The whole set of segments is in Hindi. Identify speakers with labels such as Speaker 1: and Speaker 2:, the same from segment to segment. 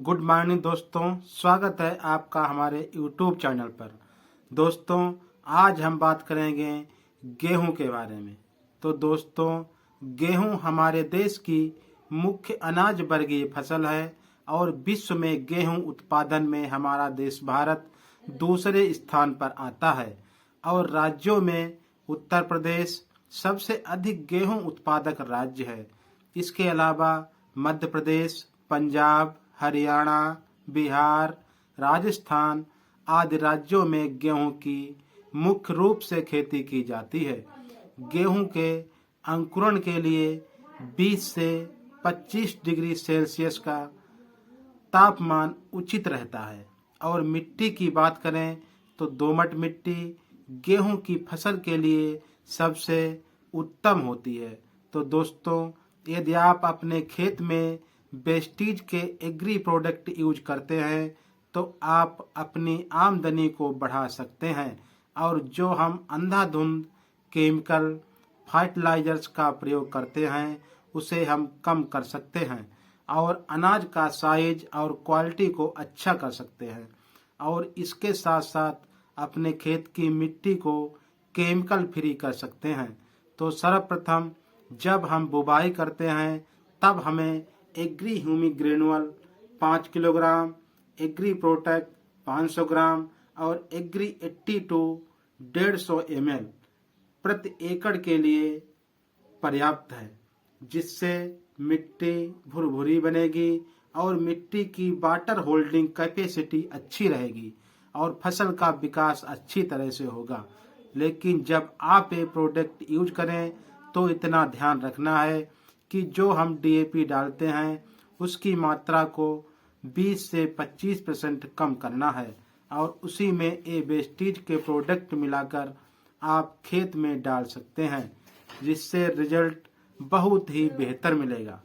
Speaker 1: गुड मॉर्निंग दोस्तों, स्वागत है आपका हमारे यूट्यूब चैनल पर। दोस्तों, आज हम बात करेंगे गेहूं के बारे में। तो दोस्तों, गेहूं हमारे देश की मुख्य अनाज वर्गीय फसल है और विश्व में गेहूं उत्पादन में हमारा देश भारत दूसरे स्थान पर आता है और राज्यों में उत्तर प्रदेश सबसे अधिक गेहूं उत्पादक राज्य है। इसके अलावा मध्य प्रदेश, पंजाब, हरियाणा, बिहार, राजस्थान आदि राज्यों में गेहूं की मुख्य रूप से खेती की जाती है। गेहूं के अंकुरण के लिए 20 से 25 डिग्री सेल्सियस का तापमान उचित रहता है। और मिट्टी की बात करें तो दोमट मिट्टी गेहूं की फसल के लिए सबसे उत्तम होती है। तो दोस्तों, यदि आप अपने खेत में वेस्टीज के एग्री प्रोडक्ट यूज करते हैं तो आप अपनी आमदनी को बढ़ा सकते हैं और जो हम अंधाधुंध केमिकल फर्टिलाइजर्स का प्रयोग करते हैं उसे हम कम कर सकते हैं और अनाज का साइज और क्वालिटी को अच्छा कर सकते हैं और इसके साथ साथ अपने खेत की मिट्टी को केमिकल फ्री कर सकते हैं। तो सर्वप्रथम जब हम बुवाई करते हैं तब हमें Agri Humic Granule 5 kilogram, Agri Protect 500 gram और एग्री 82 150 ml प्रति एकड़ के लिए पर्याप्त है, जिससे मिट्टी भुरभुरी बनेगी और मिट्टी की वाटर होल्डिंग कैपेसिटी अच्छी रहेगी और फसल का विकास अच्छी तरह से होगा। लेकिन जब आप ये प्रोडक्ट यूज करें तो इतना ध्यान रखना है कि जो हम डीएपी डालते हैं उसकी मात्रा को 20 से 25% कम करना है और उसी में ये वेस्टीज के प्रोडक्ट मिलाकर आप खेत में डाल सकते हैं, जिससे रिजल्ट बहुत ही बेहतर मिलेगा।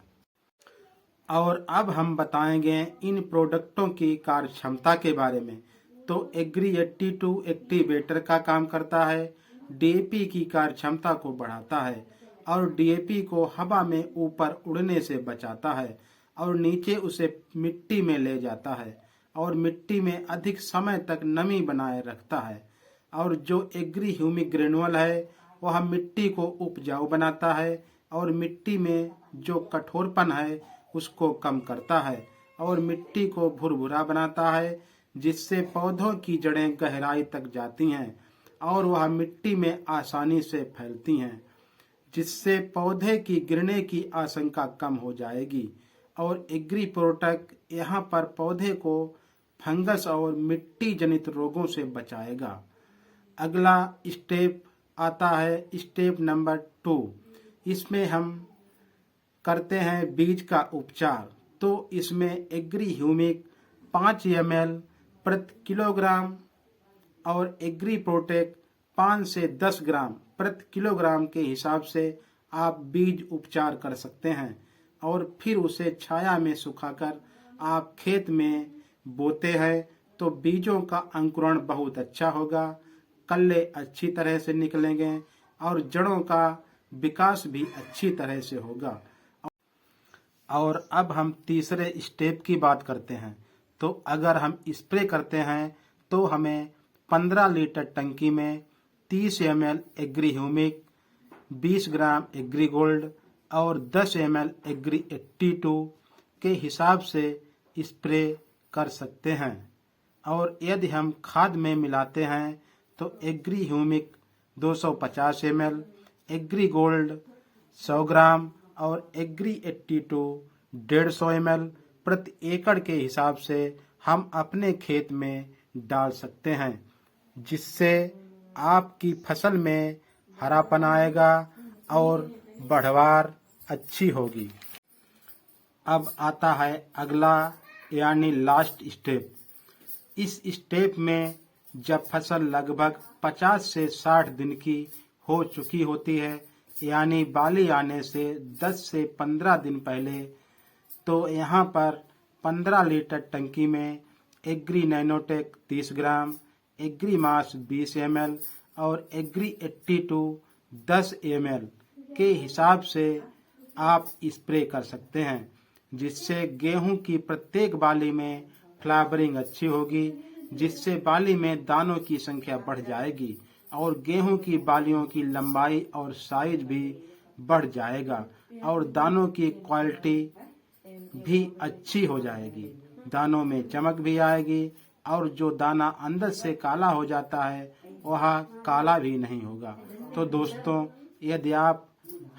Speaker 1: और अब हम बताएंगे इन प्रोडक्टों की कार्य क्षमता के बारे में। तो एग्री 82 एक्टिवेटर का काम करता है, डीएपी की कार्य क्षमता को बढ़ाता है और डीएपी को हवा में ऊपर उड़ने से बचाता है और नीचे उसे मिट्टी में ले जाता है और मिट्टी में अधिक समय तक नमी बनाए रखता है। और जो एग्री ह्यूमिक ग्रेनुअल है वह मिट्टी को उपजाऊ बनाता है और मिट्टी में जो कठोरपन है उसको कम करता है और मिट्टी को भुरभुरा बनाता है, जिससे पौधों की जड़ें गहराई तक जाती हैं और वह मिट्टी में आसानी से फैलती हैं, जिससे पौधे की गिरने की आशंका कम हो जाएगी। और एग्री प्रोटेक्ट यहाँ पर पौधे को फंगस और मिट्टी जनित रोगों से बचाएगा। अगला स्टेप आता है स्टेप नंबर 2। इसमें हम करते हैं बीज का उपचार। तो इसमें एग्री ह्यूमिक 5 ml प्रति किलोग्राम और एग्री प्रोटेक्ट 5 से 10 ग्राम प्रति किलोग्राम के हिसाब से आप बीज उपचार कर सकते हैं और फिर उसे छाया में सुखाकर आप खेत में बोते हैं तो बीजों का अंकुरण बहुत अच्छा होगा, कल्ले अच्छी तरह से निकलेंगे और जड़ों का विकास भी अच्छी तरह से होगा। और अब हम तीसरे स्टेप की बात करते हैं। तो अगर हम स्प्रे करते हैं तो हमें 15 लीटर टंकी में 30 ml एग्री ह्यूमिक, 20 ग्राम एग्री गोल्ड और 10 ml एग्री 82 के हिसाब से स्प्रे कर सकते हैं। और यदि हम खाद में मिलाते हैं तो Agri Humic 250 ml, Agri Gold 100 gram और एग्री 82 150 ml प्रति एकड़ के हिसाब से हम अपने खेत में डाल सकते हैं, जिससे आपकी फसल में हरापन आएगा और बढ़वार अच्छी होगी। अब आता है अगला यानी लास्ट स्टेप। इस स्टेप में जब फसल लगभग 50 से 60 दिन की हो चुकी होती है, यानी बाली आने से 10 से 15 दिन पहले, तो यहाँ पर 15 लीटर टंकी में एग्री नैनोटेक 30 ग्राम, एग्री मास 20 ml और एग्री 82 10 ml के हिसाब से आप स्प्रे कर सकते हैं, जिससे गेहूं की प्रत्येक बाली में फ्लावरिंग अच्छी होगी, जिससे बाली में दानों की संख्या बढ़ जाएगी और गेहूं की बालियों की लंबाई और साइज भी बढ़ जाएगा और दानों की क्वालिटी भी अच्छी हो जाएगी। दानों में चमक भी आएगी और जो दाना अंदर से काला हो जाता है वह काला भी नहीं होगा। तो दोस्तों, यदि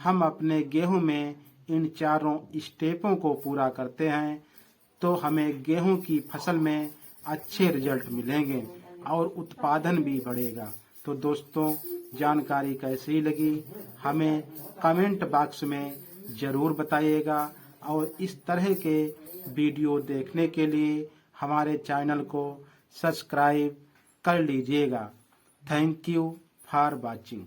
Speaker 1: हम अपने गेहूं में इन चारों स्टेपों को पूरा करते हैं तो हमें गेहूं की फसल में अच्छे रिजल्ट मिलेंगे और उत्पादन भी बढ़ेगा। तो दोस्तों, जानकारी कैसी लगी हमें कमेंट बॉक्स में जरूर बताइएगा और इस तरह के वीडियो देखने के लिए हमारे चैनल को सब्सक्राइब कर लीजिएगा। Thank you for watching.